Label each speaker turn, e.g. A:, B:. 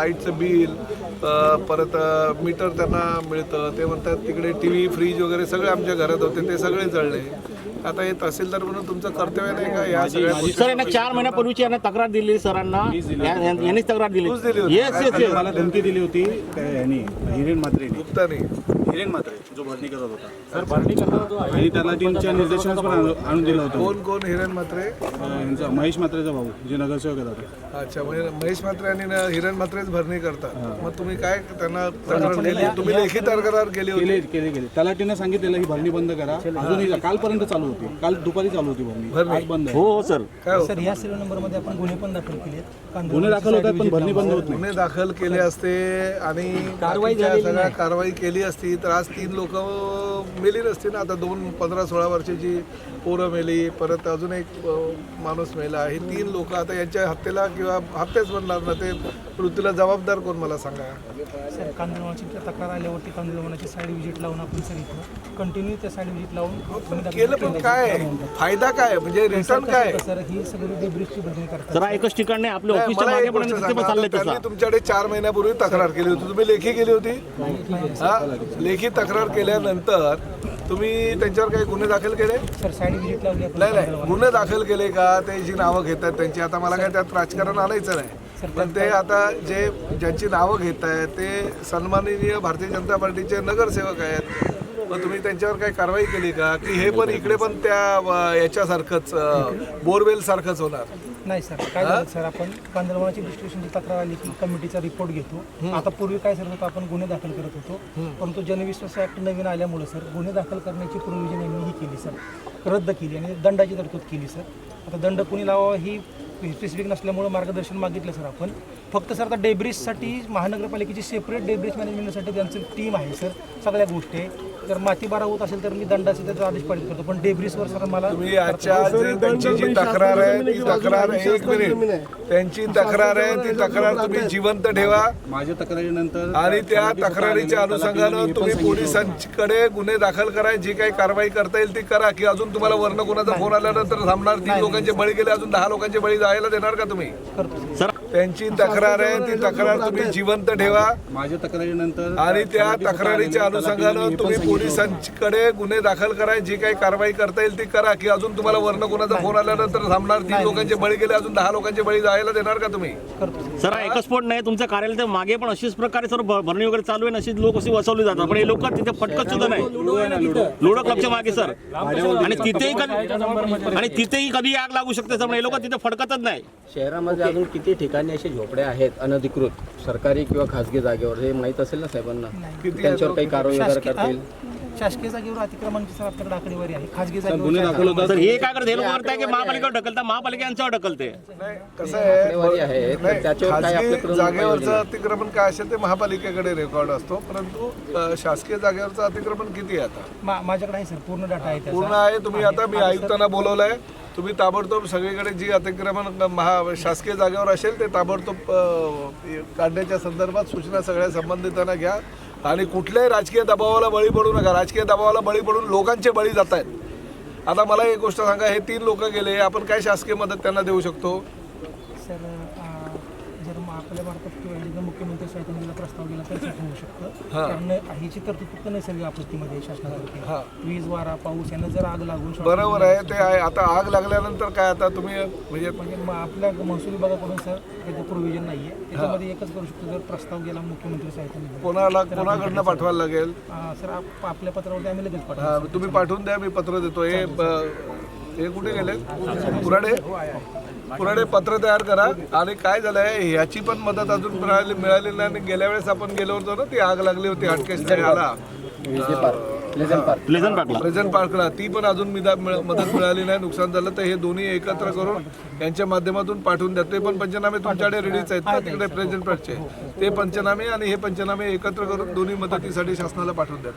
A: लाईटचं बिल, परत मीटर त्यांना मिळतं, ते म्हणतात तिकडे TV फ्रीज वगैरे सगळे आमच्या घरात होते, ते सगळे जळले. आता हे तहसीलदार म्हणून तुमचं कर्तव्य नाही का या सगळ्या
B: सर यांना 4 महिन्यापूर्वीची यांना तक्रार दिली सरांना, यांनीच तक्रार दिली.
C: मला धमकी दिली होती यांनी हिरेन म्हात्रे
A: गुप्तानी
C: हिरेन म्हात्रे जो भरणी करत होता सर, भरणी करत होता आणि त्याला 3-4 निर्देशन पण आणून दिलं होतं.
A: कोण हिरेन म्हात्रे?
C: यांचा महेश म्हात्रेचा भाऊ जे नगरसेवक होता.
A: अच्छा, म्हणजे महेश म्हात्रे आणि हिरेन म्हात्रेच भरणी करतात. मग तुम्ही काय त्यांना तक्रार केली? तुम्ही लेखी तक्रार केली होती?
C: केली तलाठीने सांगितलेलं ही भरणी बंद करा. अजूनही कालपर्यंत चालू होती, काल दुपारी चालू होती भरणी, आज बंद आहे.
B: हो सर.
A: काय
D: सर या सिरियल नंबरमध्ये आपण गुन्हे पण दाखल केले,
C: गुन्हे दाखल होतात पण भरणी बंद होत नाही.
A: गुन्हे दाखल केले असते आणि सगळ्या कारवाई केली असती तर आज 3 लोक मेली नसती ना. आता 2 15-16 वर्षाची पोरं मेली, परत अजून एक माणूस मेला. हे 3 लोक आता यांच्या हत्येला किंवा हत्याच बनणार ना, ते मृत्यूला जबाबदार कोण मला सांगा.
D: सर कांदळवनाची तक्रार आल्यावरती कांदळवनाची साईड व्हिजिट लावून आपण सर इथं कंटिन्यू त्या साईड व्हिजिट लावून
A: केलं, पण काय फायदा काय, म्हणजे रिटर्न काय?
D: सर ही सगळी डेब्रिजची भरणी करतात.
B: जरा एकच ठिकाण नाही, आपल्या ऑफिसच्या
A: मला
B: मागे
A: एक
B: पण
A: गोष्ट
B: रस्ते पण
A: सांगा,
B: चालले
A: त्यांनी
B: तसं.
A: तुमच्याकडे 4 महिन्यापूर्वी तक्रार केली होती, तुम्ही लेखी केली होती? लेखी तक्रार केल्यानंतर तुम्ही त्यांच्यावर काही गुन्हे दाखल केले?
D: सर साईड व्हिजिट लावली आपण.
A: नाही, गुन्हे दाखल केले का? ते जी नावं घेतात त्यांची, आता मला काय त्यात राजकारण आणायचं नाही, पण ते आता ज्यांची नावं घेत आहेत ते सन्माननीय भारतीय जनता पार्टीचे नगरसेवक आहेत. मग तुम्ही त्यांच्यावर काही कारवाई केली का? की हे पण इकडे पण त्या याच्यासारखंच बोरवेल सारखंच होणार?
D: नाही सर, काय झालं सर, आपण कांदळवनाची डिस्ट्रिब्युशनची तक्रार आली की कमिटीचा रिपोर्ट घेतो. आता पूर्वी काय सर होतं, आपण गुन्हे दाखल करत होतो, परंतु जनविश्वास ॲक्ट नवीन आल्यामुळे सर गुन्हे दाखल करण्याची प्रोव्हिजन यांनी ही केली सर, रद्द केली आणि दंडाची तरतूद केली सर. आता दंड कुणी लावावा ही स्पेसिफिक नसल्यामुळे मार्गदर्शन मागितलं सर आपण. फक्त सर आता डेब्रिजसाठी महानगरपालिकेची सेपरेट डेब्रिज मॅनेजमेंटसाठी त्यांची टीम आहे सर, सगळ्या गोष्टी आहे. जर माती बारा होत असेल तर मी दंडाचा त्याचा आदेश पारित करतो, पण डेब्रिजवर सर मला
A: तुम्ही आजच्या त्यांची जी तक्रार आहे ती तक्रार, एक मिनिट, त्यांची तक्रार आहे ती तक्रार तुम्ही जिवंत ठेवा
C: माझ्या तक्रारीनंतर
A: आणि त्या तक्रारीच्या अनुषंगानं तुम्ही पोलिसांकडे गुन्हे दाखल करा. जी काही कारवाई करता येईल ती करा. की अजून तुम्हाला वर्ण कोणाचा फोन आल्यानंतर थांबणार? 3 लोकांचे बळी गेले, अजून 10 लोकांचे बळी जायला देणार का तुम्ही?
B: सर
A: त्यांची तक्रार आहे ती तक्रार तुम्ही जिवंत ठेवा
C: माझ्या तक्रारीनंतर
A: आणि त्या तक्रारीच्या अनुषंगानं तुम्ही पोलिसांकडे गुन्हे दाखल करा. जी काही कारवाई करता येईल ती करा. की अजून तुम्हाला वर्ण कोणाचा फोन आल्यानंतर थांबणार? 3 लोकांचे बळी गेले, अजून 10 लोकांचे बळी जायला देणार का तुम्ही?
B: सर एकच स्फोट नाही, तुमच्या कार्यालयाच्या मागे पण अशीच प्रकारे सर भरणी वगैरे चालू आहे, अशीच लोक अशी वसवली जातात, पण हे लोक तिथे फटकत सुद्धा नाही. लुडो क्लबच्या मागे सर, आणि तिथेही कधी आग लागू शकते सर, पण हे लोक तिथे फटकतच नाही.
E: शहरामध्ये अजून किती ठिकाणी असे झोपड्या आहेत अनधिकृत सरकारी किंवा खासगी जागेवर, हे माहीत असेल ना साहेबांना? त्यांच्यावर काही कारवाई वगैरे करता येईल?
D: शासकीय जागेवर अतिक्रमणाची सर आपल्याकडे आकडेवारी आहे. खासगी
C: गुन्हे
D: जागेवर
C: दाखल होतात.
B: सर हे काय करते, हे लोक करताय की महापालिकेवर ढकलतात, महापालिका यांच्यावर ढकलते.
A: कसं
E: आकडेवारी आहे,
A: आहे,
E: तर त्याच्यावर काय
A: खाजगी
E: आपल्याकडून
A: जागेवरचं अतिक्रमण काय असेल ते महापालिकेकडे रेकॉर्ड असतो, परंतु शासकीय जागेवरचं अतिक्रमण किती आहे आता?
D: माझ्याकडे आहे सर, पूर्ण डाटा आहे त्याचा.
A: पूर्ण आहे. तुम्ही आता मी आयुक्तांना बोलवलंय, तुम्ही ताबडतोब सगळीकडे जी अतिक्रमण शासकीय जागेवर असेल ते ताबडतोब काढण्याच्या संदर्भात सूचना सगळ्या संबंधितांना घ्या आणि कुठल्याही राजकीय दबावाला बळी पडू नका. राजकीय दबावाला बळी पडून लोकांचे बळी जात आहेत. आता मला एक गोष्ट सांगा, हे 3 लोक गेले, आपण काय शासकीय मदत त्यांना देऊ शकतो?
D: सर जर आपल्या मार्फत किंवा एकदा मुख्यमंत्री साहेबांना प्रस्ताव गेला तर होऊ शकतं. कारण हीची तरतूद फक्त नैसर्गिक आपत्तीमध्ये शासनातर्फे वीज, वारा, पाऊस यांना जर आग लागून
A: बरोबर आहे ते आहे. आता आग लागल्यानंतर काय आता तुम्ही म्हणजे
D: आपल्या महसूल विभागाकडून सर त्याचं प्रोव्हिजन नाही आहे. त्याच्यामध्ये एकच करू शकतो, जर प्रस्ताव गेला मुख्यमंत्री साहेबांना
A: कोणाकडनं पाठवायला लागेल?
D: सर आपल्या पत्रावरती आम्ही लगेच पाठवू.
A: तुम्ही पाठवून द्या, मी पत्र देतो. हे कुठे गेले? पुराडे पत्र तयार करा. आणि काय झालंय, ह्याची पण मदत अजून मिळाली नाही. गेल्या वेळेस आपण गेलो होतो ना, ती आग लागली होती हटकेश आला प्लेझंट पार्कला, ती पण अजून मदत मिळाली नाही, नुकसान झालं. तर हे दोन्ही एकत्र करून यांच्या माध्यमातून पाठवून द्या. ते पण पंचनामे तुमच्याकडे रेडीच आहेत ना तिकडे प्लेझंट पार्कचे, ते पंचनामे आणि हे पंचनामे एकत्र करून दोन्ही मदतीसाठी शासनाला पाठवून द्या.